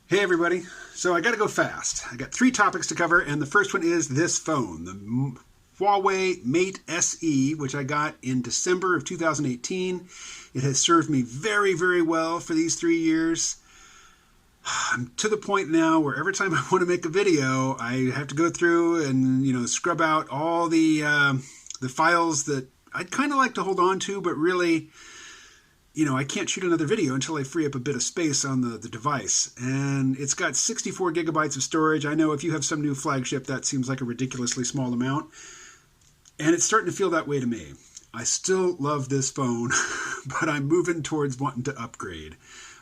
Hey everybody. So I got to go fast. I got three topics to cover, and the first one is this phone, the Huawei Mate SE, which I got in December of 2018. It has served me very, very well for these 3 years. I'm to the point now where every time I want to make a video, I have to go through and scrub out all the files that I'd kind of like to hold on to, but really, I can't shoot another video until I free up a bit of space on the device. And it's got 64 gigabytes of storage. I know if you have some new flagship, that seems like a ridiculously small amount. And it's starting to feel that way to me. I still love this phone, but I'm moving towards wanting to upgrade.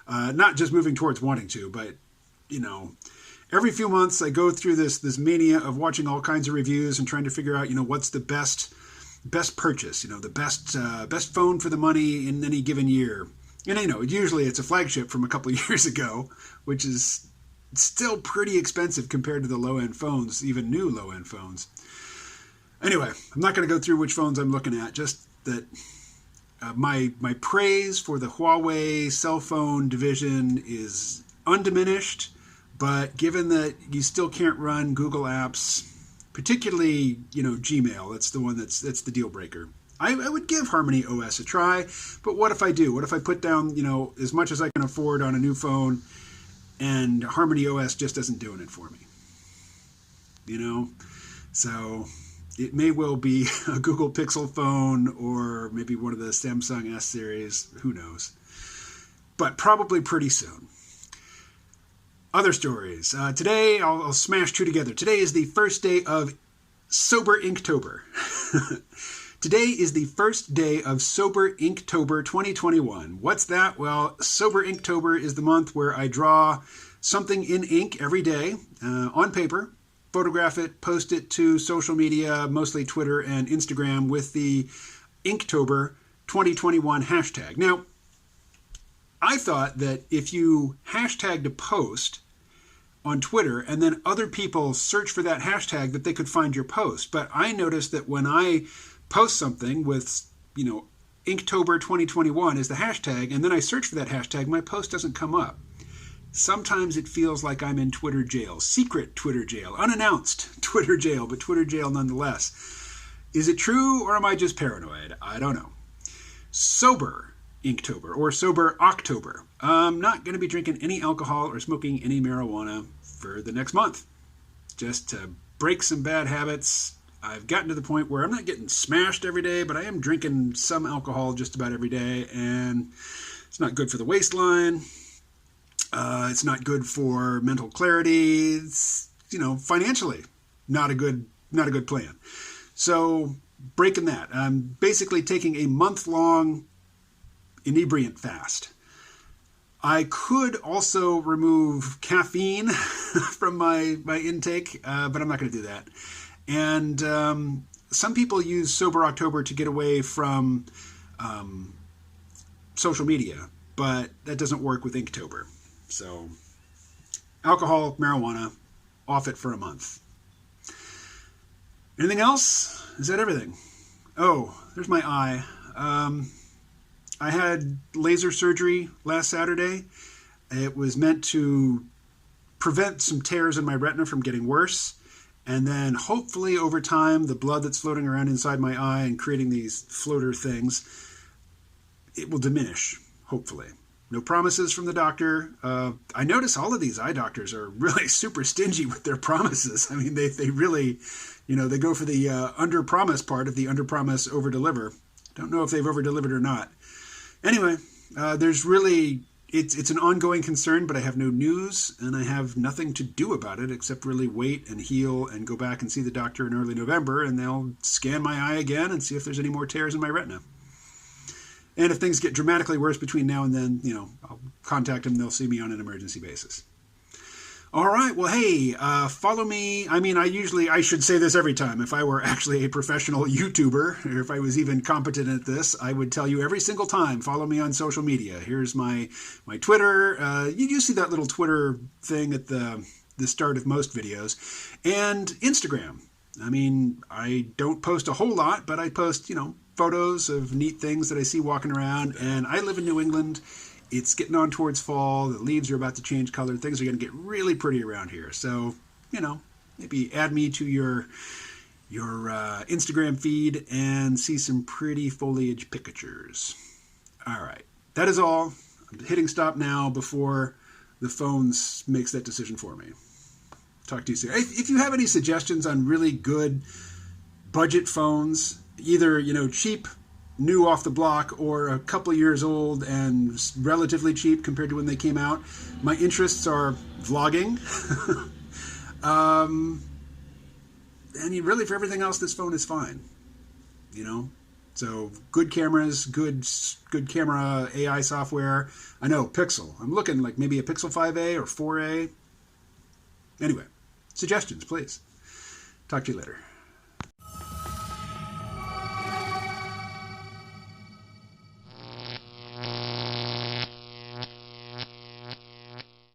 Not just moving towards wanting to, but, every few months I go through this mania of watching all kinds of reviews and trying to figure out, what's the best purchase, the best phone for the money in any given year. And usually it's a flagship from a couple of years ago, which is still pretty expensive compared to the low-end phones, even new low-end phones. Anyway, I'm not going to go through which phones I'm looking at, just that my praise for the Huawei cell phone division is undiminished, but given that you still can't run Google apps, particularly, Gmail, that's the one that's the deal breaker. I would give Harmony OS a try, but what if I do? What if I put down, as much as I can afford on a new phone and Harmony OS just isn't doing it for me? So it may well be a Google Pixel phone or maybe one of the Samsung S series, who knows? But probably pretty soon. Other stories. Today, I'll smash two together. Today is the first day of Sober Inktober. Today is the first day of Sober Inktober 2021. What's that? Well, Sober Inktober is the month where I draw something in ink every day on paper, photograph it, post it to social media, mostly Twitter and Instagram, with the Inktober 2021 hashtag. Now, I thought that if you hashtagged a post on Twitter and then other people search for that hashtag, that they could find your post. But I noticed that when I post something with, Inktober 2021 is the hashtag, and then I search for that hashtag, my post doesn't come up. Sometimes it feels like I'm in Twitter jail, secret Twitter jail, unannounced Twitter jail, but Twitter jail nonetheless. Is it true, or am I just paranoid? I don't know. Sober Inktober, or Sober October. I'm not going to be drinking any alcohol or smoking any marijuana for the next month. Just to break some bad habits. I've gotten to the point where I'm not getting smashed every day, but I am drinking some alcohol just about every day, and it's not good for the waistline. It's not good for mental clarity. It's, financially not a good plan. So breaking that. I'm basically taking a month-long inebriant fast. I could also remove caffeine from my intake, but I'm not going to do that. And some people use Sober October to get away from social media, but that doesn't work with Inktober. So alcohol, marijuana, off it for a month. Anything else? Is that everything? Oh, there's my eye. I had laser surgery last Saturday. It was meant to prevent some tears in my retina from getting worse. And then hopefully over time, the blood that's floating around inside my eye and creating these floater things, it will diminish, hopefully. No promises from the doctor. I notice all of these eye doctors are really super stingy with their promises. I mean, they really, they go for the under-promise part of the under-promise, over-deliver. Don't know if they've over-delivered or not. Anyway, there's really, it's an ongoing concern, but I have no news, and I have nothing to do about it except really wait and heal and go back and see the doctor in early November, and they'll scan my eye again and see if there's any more tears in my retina. And if things get dramatically worse between now and then, I'll contact them. They'll see me on an emergency basis. All right. Well, hey, follow me. I mean, I should say this every time. If I were actually a professional YouTuber, or if I was even competent at this, I would tell you every single time, follow me on social media. Here's my Twitter. You see that little Twitter thing at the start of most videos. And Instagram. I mean, I don't post a whole lot, but I post, photos of neat things that I see walking around. And I live in New England. It's getting on towards fall. The leaves are about to change color. Things are going to get really pretty around here. So, maybe add me to your Instagram feed and see some pretty foliage pictures. All right. That is all. I'm hitting stop now before the phone makes that decision for me. Talk to you soon. If you have any suggestions on really good budget phones, either, cheap, new off the block, or a couple years old and relatively cheap compared to when they came out, my interests are vlogging. And really, for everything else, this phone is fine. So good cameras, good camera AI software. I know, Pixel. I'm looking like maybe a Pixel 5a or 4a. Anyway, suggestions, please. Talk to you later.